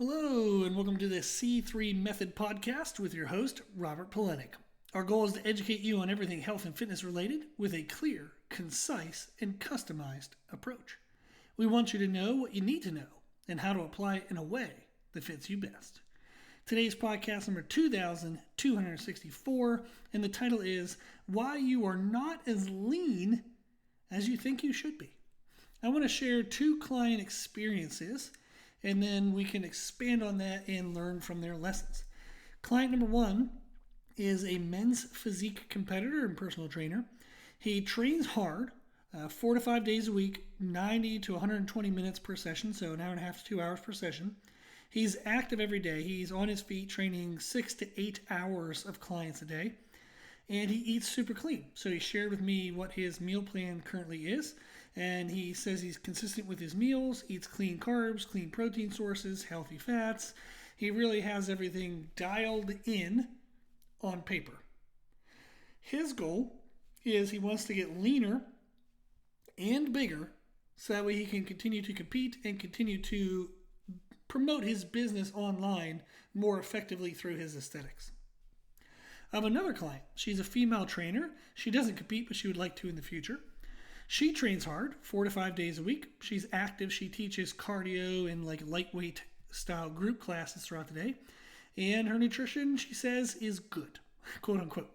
Hello, and welcome to the C3 Method podcast with your host, Robert Polenic. Our goal is to educate you on everything health and fitness related with a clear, concise, and customized approach. We want you to know what you need to know and how to apply it in a way that fits you best. Today's podcast number 2264, and the title is Why You Are Not as Lean as You Think You Should Be. I want to share two client experiences, and then we can expand on that and learn from their lessons. Client number one is a men's physique competitor and personal trainer. He trains hard, 4 to 5 days a week, 90 to 120 minutes per session, so an hour and a half to 2 hours per session. He's active every day. He's on his feet training 6 to 8 hours of clients a day, and he eats super clean. So he shared with me what his meal plan currently is, and he says he's consistent with his meals, eats clean carbs, clean protein sources, healthy fats. He really has everything dialed in on paper. His goal is he wants to get leaner and bigger so that way he can continue to compete and continue to promote his business online more effectively through his aesthetics. I have another client. She's a female trainer. She doesn't compete, but she would like to in the future. She trains hard, 4 to 5 days a week. She's active. She teaches cardio and lightweight style group classes throughout the day. And her nutrition, she says, is good, quote unquote.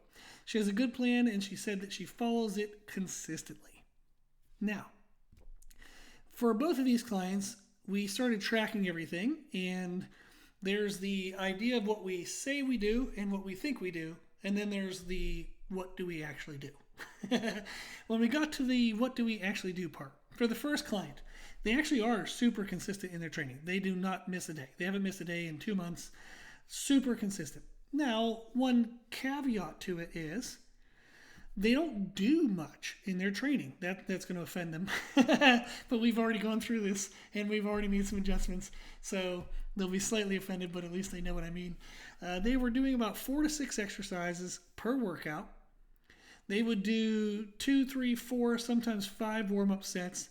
She has a good plan, and she said that she follows it consistently. Now, for both of these clients, we started tracking everything, and there's the idea of what we say we do and what we think we do, and then there's the what do we actually do. When we got to the what do we actually do part, for the first client, they actually are super consistent in their training. They do not miss a day. They haven't missed a day in 2 months. Super consistent. Now, one caveat to it is they don't do much in their training. That's going to offend them. But we've already gone through this, and we've already made some adjustments. So they'll be slightly offended, but at least they know what I mean. They were doing about 4 to 6 exercises per workout. They would do 2, 3, 4, sometimes 5 warm-up sets,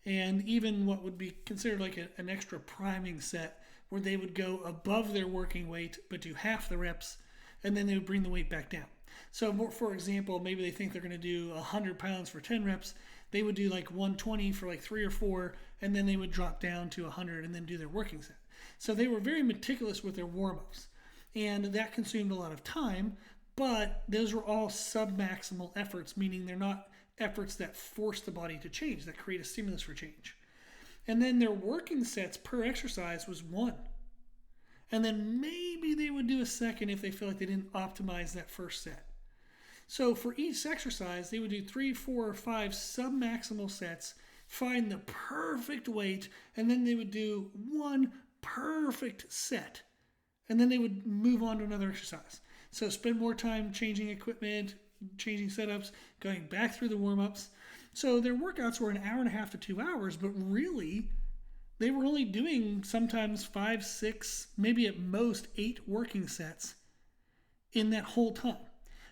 and even what would be considered like an extra priming set where they would go above their working weight but do half the reps, and then they would bring the weight back down. So, for example, maybe they think they're going to do 100 pounds for 10 reps. They would do 120 for 3 or 4, and then they would drop down to 100 and then do their working set. So they were very meticulous with their warm-ups, and that consumed a lot of time, but those were all sub-maximal efforts, meaning they're not efforts that force the body to change, that create a stimulus for change. And then their working sets per exercise was 1. And then maybe they would do a second if they feel like they didn't optimize that first set. So for each exercise, they would do 3, 4, or 5 sub-maximal sets, find the perfect weight, and then they would do 1 perfect set. And then they would move on to another exercise. So spend more time changing equipment, changing setups, going back through the warm-ups. So their workouts were an hour and a half to 2 hours, but really they were only doing sometimes 5, 6, maybe at most 8 working sets in that whole time.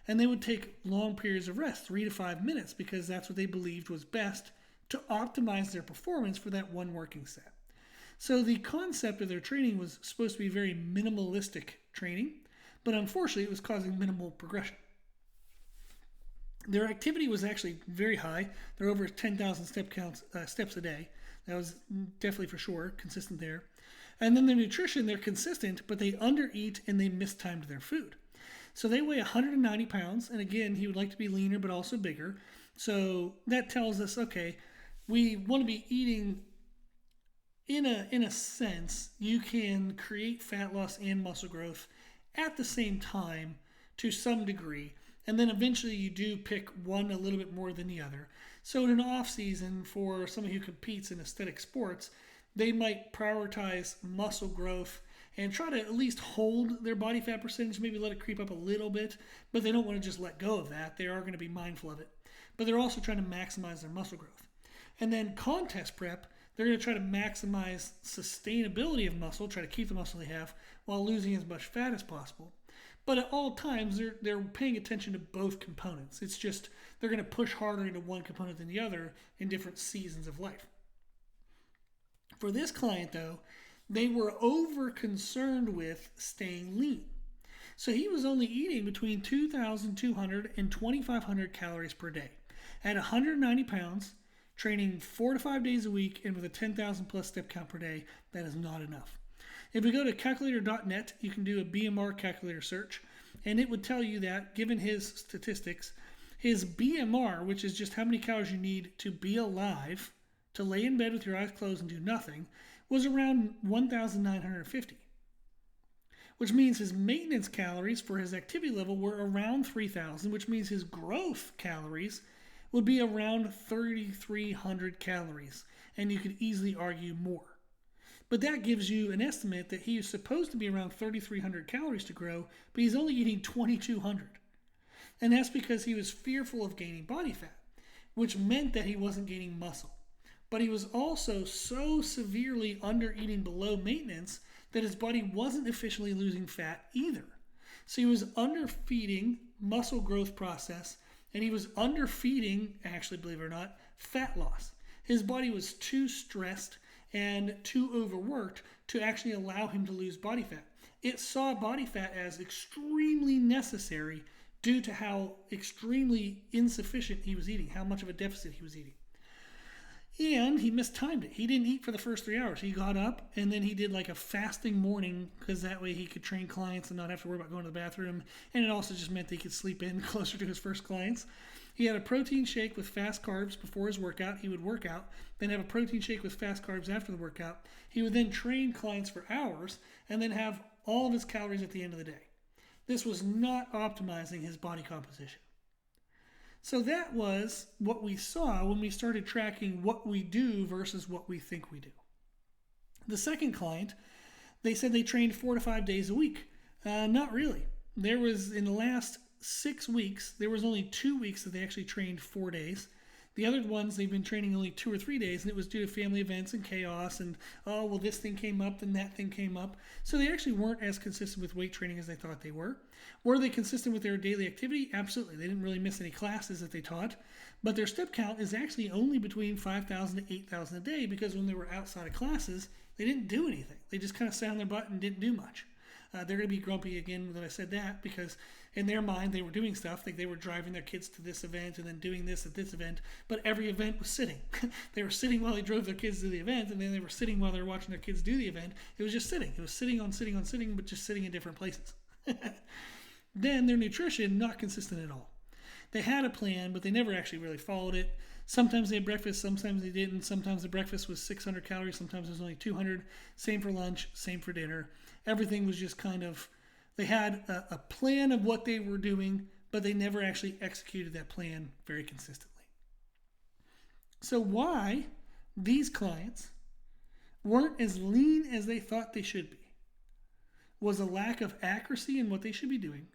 And they would take long periods of rest, 3 to 5 minutes, because that's what they believed was best to optimize their performance for that one working set. So the concept of their training was supposed to be very minimalistic training, but unfortunately it was causing minimal progression. Their activity was actually very high. They're over 10,000 steps a day. That was definitely for sure consistent there. And then their nutrition, they're consistent, but they undereat and they mistimed their food. So they weigh 190 pounds, and again, he would like to be leaner but also bigger. So that tells us, okay, we want to be eating, in a sense, you can create fat loss and muscle growth at the same time to some degree, and then eventually you do pick one a little bit more than the other. So in an off season, for somebody who competes in aesthetic sports, they might prioritize muscle growth and try to at least hold their body fat percentage, maybe let it creep up a little bit, but they don't want to just let go of that. They are going to be mindful of it. But they're also trying to maximize their muscle growth. And then contest prep, they're going to try to maximize sustainability of muscle, try to keep the muscle they have while losing as much fat as possible. But at all times, they're paying attention to both components. It's just they're going to push harder into one component than the other in different seasons of life. For this client, though, They were over concerned with staying lean. So he was only eating between 2,200 and 2,500 calories per day. At 190 pounds, training 4 to 5 days a week, and with a 10,000 plus step count per day, that is not enough. If we go to calculator.net, you can do a BMR calculator search, and it would tell you that, given his statistics, his BMR, which is just how many calories you need to be alive, to lay in bed with your eyes closed and do nothing, was around 1,950. Which means his maintenance calories for his activity level were around 3,000, which means his growth calories would be around 3,300 calories, and you could easily argue more. But that gives you an estimate that he is supposed to be around 3,300 calories to grow, but he's only eating 2,200. And that's because he was fearful of gaining body fat, which meant that he wasn't gaining muscle. But he was also so severely under eating below maintenance that his body wasn't efficiently losing fat either. So he was underfeeding muscle growth process, and he was underfeeding, actually, believe it or not, fat loss. His body was too stressed and too overworked to actually allow him to lose body fat. It saw body fat as extremely necessary due to how extremely insufficient he was eating, how much of a deficit he was eating. And he mistimed it. He didn't eat for the first 3 hours. He got up and then he did like a fasting morning because that way he could train clients and not have to worry about going to the bathroom. And it also just meant that he could sleep in closer to his first clients. He had a protein shake with fast carbs before his workout. He would work out, then have a protein shake with fast carbs after the workout. He would then train clients for hours and then have all of his calories at the end of the day. This was not optimizing his body composition. So that was what we saw when we started tracking what we do versus what we think we do. The second client, they said they trained 4 to 5 days a week. Not really. There was, in the last 6 weeks, there was only 2 weeks that they actually trained 4 days. The other ones, they've been training only 2 or 3 days, and it was due to family events and chaos, and, oh, well, this thing came up, then that thing came up. So they actually weren't as consistent with weight training as they thought they were. Were they consistent with their daily activity? Absolutely. They didn't really miss any classes that they taught, but their step count is actually only between 5,000 to 8,000 a day because when they were outside of classes, they didn't do anything. They just kind of sat on their butt and didn't do much. They're going to be grumpy again that I said that because in their mind they were doing stuff like they were driving their kids to this event and then doing this at this event, but every event was sitting. They were sitting while they drove their kids to the event, and then they were sitting while they were watching their kids do the event. It was just sitting. It was sitting, but just sitting in different places. Then their nutrition, not consistent at all. They had a plan, but they never actually really followed it. Sometimes they had breakfast, sometimes they didn't. Sometimes the breakfast was 600 calories, sometimes it was only 200. Same for lunch, same for dinner. Everything was just kind of, they had a plan of what they were doing, but they never actually executed that plan very consistently. So why these clients weren't as lean as they thought they should be was a lack of accuracy in what they should be doing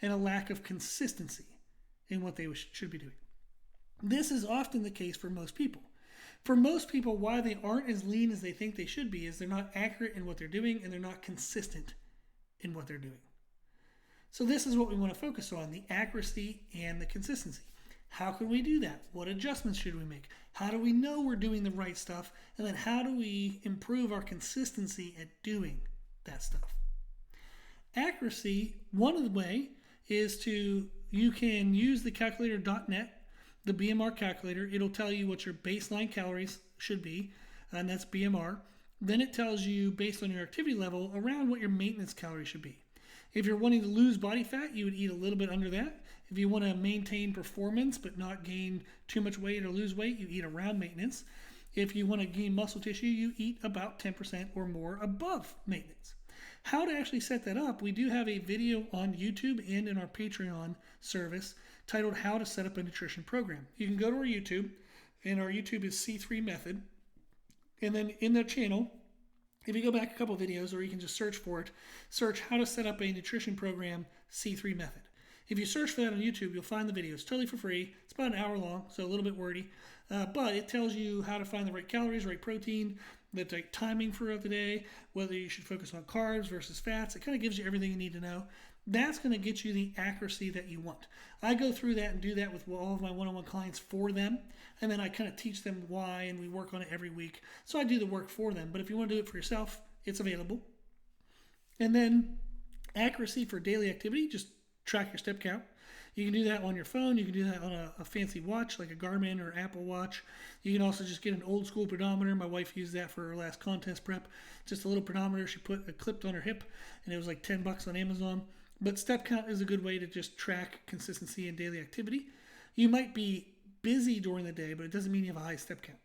and a lack of consistency in what they should be doing. This is often the case for most people. For most people, why they aren't as lean as they think they should be is they're not accurate in what they're doing and they're not consistent in what they're doing. So this is what we want to focus on, the accuracy and the consistency. How can we do that? What adjustments should we make? How do we know we're doing the right stuff? And then how do we improve our consistency at doing that stuff? Accuracy, one of the way is you can use the calculator.net, the BMR calculator. It'll tell you what your baseline calories should be, and that's BMR. Then it tells you, based on your activity level, around what your maintenance calories should be. If you're wanting to lose body fat, you would eat a little bit under that. If you want to maintain performance but not gain too much weight or lose weight, you eat around maintenance. If you want to gain muscle tissue, you eat about 10% or more above maintenance. How to actually set that up, we do have a video on YouTube and in our Patreon service titled How to Set Up a Nutrition Program. You can go to our YouTube, and our YouTube is C3 Method. And then in that channel, if you go back a couple videos, or you can just search for it, search How to Set Up a Nutrition Program C3 Method. If you search for that on YouTube, you'll find the video. It's totally for free. It's about an hour long, so a little bit wordy. But it tells you how to find the right calories, right protein, the right timing for the day, whether you should focus on carbs versus fats. It kind of gives you everything you need to know. That's going to get you the accuracy that you want. I go through that and do that with all of my one-on-one clients for them, and then I kind of teach them why, and we work on it every week. So I do the work for them. But if you want to do it for yourself, it's available. And then accuracy for daily activity, just track your step count. You can do that on your phone. You can do that on a fancy watch like a Garmin or Apple Watch. You can also just get an old school pedometer. My wife used that for her last contest prep. Just a little pedometer she clipped on her hip, and it was like $10 on Amazon. But step count is a good way to just track consistency in daily activity. You might be busy during the day, but it doesn't mean you have a high step count.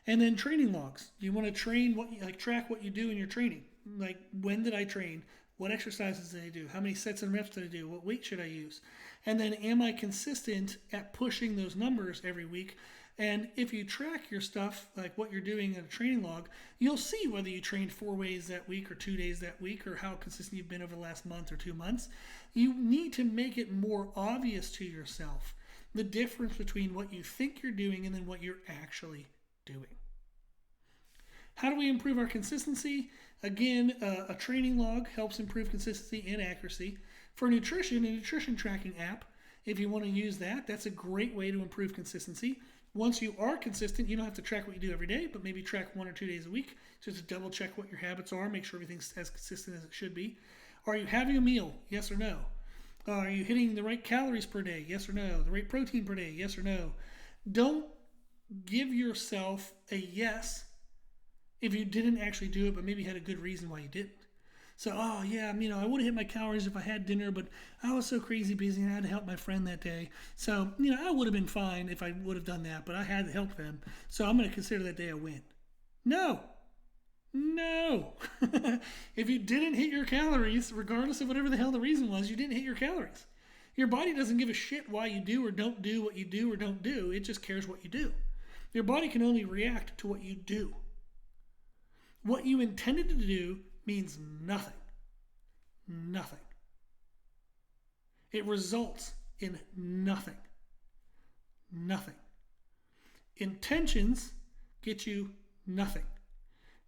And then training logs. You want to train track what you do in your training. Like, when did I train? What exercises did I do? How many sets and reps did I do? What weight should I use? And then, am I consistent at pushing those numbers every week? And if you track your stuff, like what you're doing in a training log, you'll see whether you trained 4 days that week or 2 days that week, or how consistent you've been over the last month or 2 months. You need to make it more obvious to yourself the difference between what you think you're doing and then what you're actually doing. How do we improve our consistency? Again, a training log helps improve consistency and accuracy. For nutrition, a nutrition tracking app, if you want to use that, that's a great way to improve consistency. Once you are consistent, you don't have to track what you do every day, but maybe track 1 or 2 days a week just to double check what your habits are, make sure everything's as consistent as it should be. Are you having a meal? Yes or no? Are you hitting the right calories per day? Yes or no? The right protein per day? Yes or no? Don't give yourself a yes if you didn't actually do it, but maybe had a good reason why you didn't. So, I would have hit my calories if I had dinner, but I was so crazy busy and I had to help my friend that day. So, I would have been fine if I would have done that, but I had to help them. So I'm going to consider that day a win. No. If you didn't hit your calories, regardless of whatever the hell the reason was, you didn't hit your calories. Your body doesn't give a shit why you do or don't do what you do or don't do. It just cares what you do. Your body can only react to what you do. What you intended to do means nothing. Nothing. It results in nothing. Nothing. Intentions get you nothing.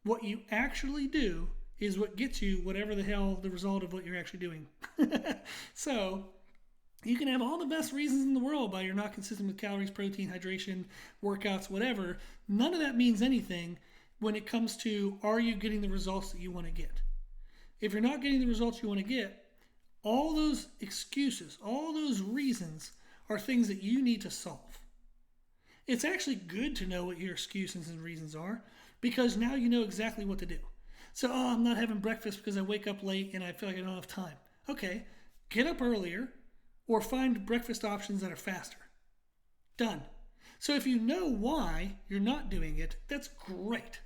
What you actually do is what gets you whatever the hell the result of what you're actually doing. So, you can have all the best reasons in the world why you're not consistent with calories, protein, hydration, workouts, whatever. None of that means anything when it comes to, are you getting the results that you want to get? If you're not getting the results you want to get, all those excuses, all those reasons are things that you need to solve. It's actually good to know what your excuses and reasons are, because now you know exactly what to do. So, I'm not having breakfast because I wake up late and I feel like I don't have time. Okay, get up earlier or find breakfast options that are faster. Done. So if you know why you're not doing it, that's great,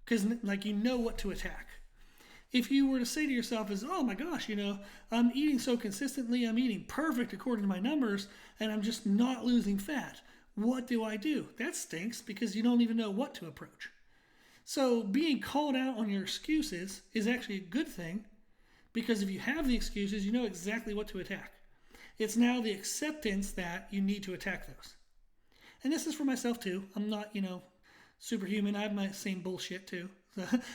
because you know what to attack. If you were to say to yourself oh my gosh, I'm eating so consistently, I'm eating perfect according to my numbers, and I'm just not losing fat. What do I do? That stinks, because you don't even know what to approach. So being called out on your excuses is actually a good thing, because if you have the excuses, you know exactly what to attack. It's now the acceptance that you need to attack those. And this is for myself too. I'm not, superhuman. I have my same bullshit too.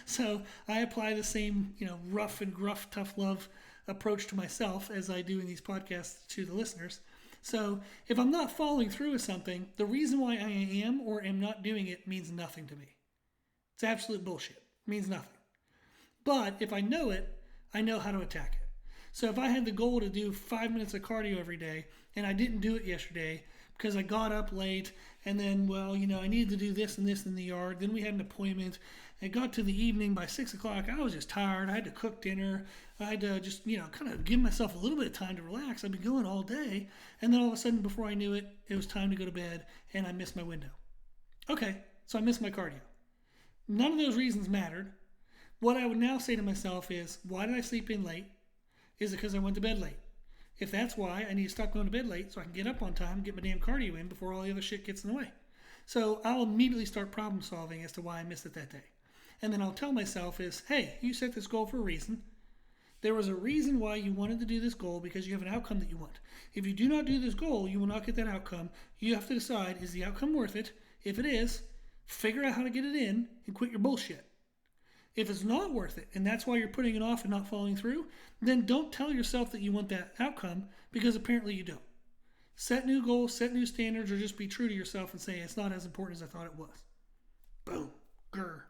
So I apply the same, rough and gruff, tough love approach to myself as I do in these podcasts to the listeners. So if I'm not following through with something, the reason why I am or am not doing it means nothing to me. It's absolute bullshit. It means nothing. But if I know it, I know how to attack it. So if I had the goal to do 5 minutes of cardio every day and I didn't do it yesterday because I got up late and then, I needed to do this and this in the yard. Then we had an appointment. It got to the evening by 6 o'clock. I was just tired. I had to cook dinner. I had to just, kind of give myself a little bit of time to relax. I've been going all day. And then all of a sudden, before I knew it, it was time to go to bed and I missed my window. Okay, so I missed my cardio. None of those reasons mattered. What I would now say to myself is, why did I sleep in late? Is it because I went to bed late? If that's why, I need to stop going to bed late so I can get up on time and get my damn cardio in before all the other shit gets in the way. So I'll immediately start problem solving as to why I missed it that day. And then I'll tell myself hey, you set this goal for a reason. There was a reason why you wanted to do this goal, because you have an outcome that you want. If you do not do this goal, you will not get that outcome. You have to decide, is the outcome worth it? If it is, figure out how to get it in and quit your bullshit. If it's not worth it, and that's why you're putting it off and not following through, then don't tell yourself that you want that outcome, because apparently you don't. Set new goals, set new standards, or just be true to yourself and say it's not as important as I thought it was. Boom. Grr.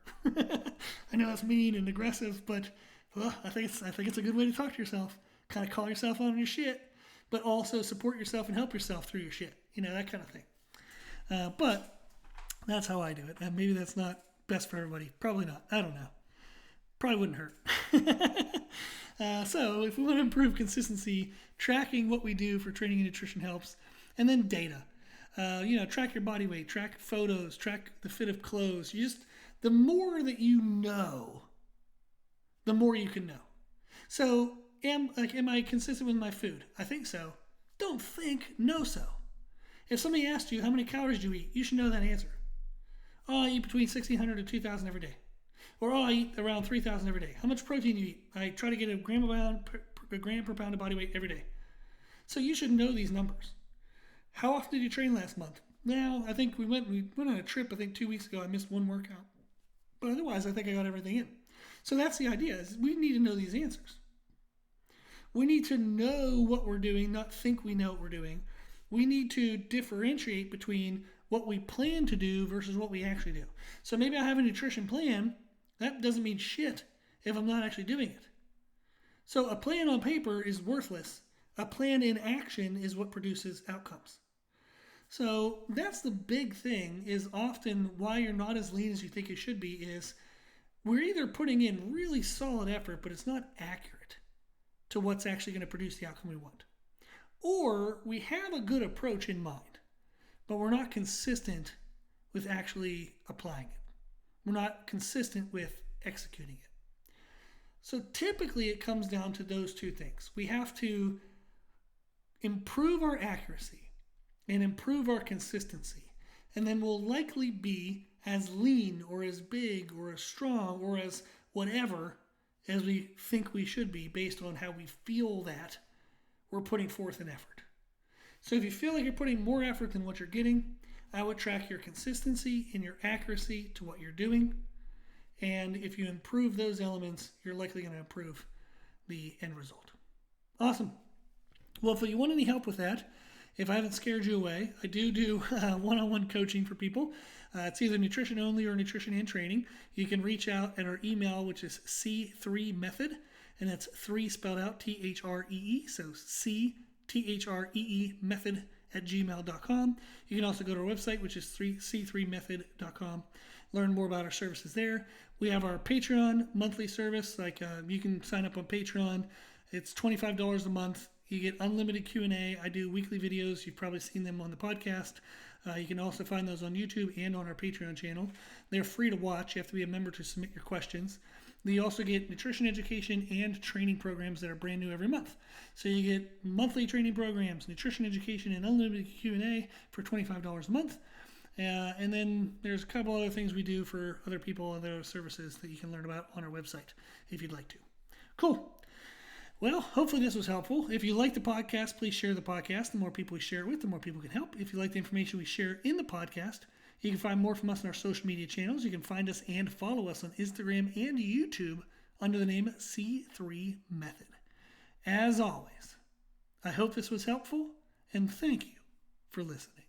I know that's mean and aggressive, but I think it's a good way to talk to yourself. Kind of call yourself on your shit, but also support yourself and help yourself through your shit. That kind of thing. But that's how I do it. And maybe that's not best for everybody. Probably not. I don't know. Probably wouldn't hurt. So if we want to improve consistency, tracking what we do for training and nutrition helps. And then data. Track your body weight, track photos, track the fit of clothes. The more that you know, the more you can know. So am I consistent with my food? I think so. Don't think, know so. If somebody asked you how many calories do you eat, you should know that answer. I eat between 1,600 and 2,000 every day. Or I eat around 3,000 every day. How much protein do you eat? I try to get a gram per pound of body weight every day. So you should know these numbers. How often did you train last month? Now, I think we went on a trip, 2 weeks ago. I missed one workout. But otherwise, I think I got everything in. So that's the idea, is we need to know these answers. We need to know what we're doing, not think we know what we're doing. We need to differentiate between what we plan to do versus what we actually do. So maybe I have a nutrition plan. That doesn't mean shit if I'm not actually doing it. So a plan on paper is worthless. A plan in action is what produces outcomes. So that's the big thing, is often why you're not as lean as you think you should be is we're either putting in really solid effort, but it's not accurate to what's actually going to produce the outcome we want. Or we have a good approach in mind, but we're not consistent with actually applying it. We're not consistent with executing it. So typically it comes down to those two things. We have to improve our accuracy and improve our consistency, and then we'll likely be as lean or as big or as strong or as whatever as we think we should be based on how we feel that we're putting forth an effort. So if you feel like you're putting more effort than what you're getting, I would track your consistency and your accuracy to what you're doing. And if you improve those elements, you're likely going to improve the end result. Awesome. Well, if you want any help with that, if I haven't scared you away, I do one-on-one coaching for people. It's either nutrition only or nutrition and training. You can reach out at our email, which is C3Method, and it's 3 spelled out, T-H-R-E-E, so C-T-H-R-E-E method @gmail.com. You can also go to our website, which is c3method.com. Learn more about our services there. We have our Patreon monthly service. You can sign up on Patreon. It's $25 a month. You get unlimited Q&A. I do weekly videos. You've probably seen them on the podcast. You can also find those on YouTube and on our Patreon channel. They're free to watch. You have to be a member to submit your questions. You also get nutrition education and training programs that are brand new every month. So you get monthly training programs, nutrition education, and unlimited Q&A for $25 a month. And then there's a couple other things we do for other people, other services that you can learn about on our website if you'd like to. Cool. Well, hopefully this was helpful. If you like the podcast, please share the podcast. The more people we share it with, the more people can help. If you like the information we share in the podcast, you can find more from us on our social media channels. You can find us and follow us on Instagram and YouTube under the name C3 Method. As always, I hope this was helpful, and thank you for listening.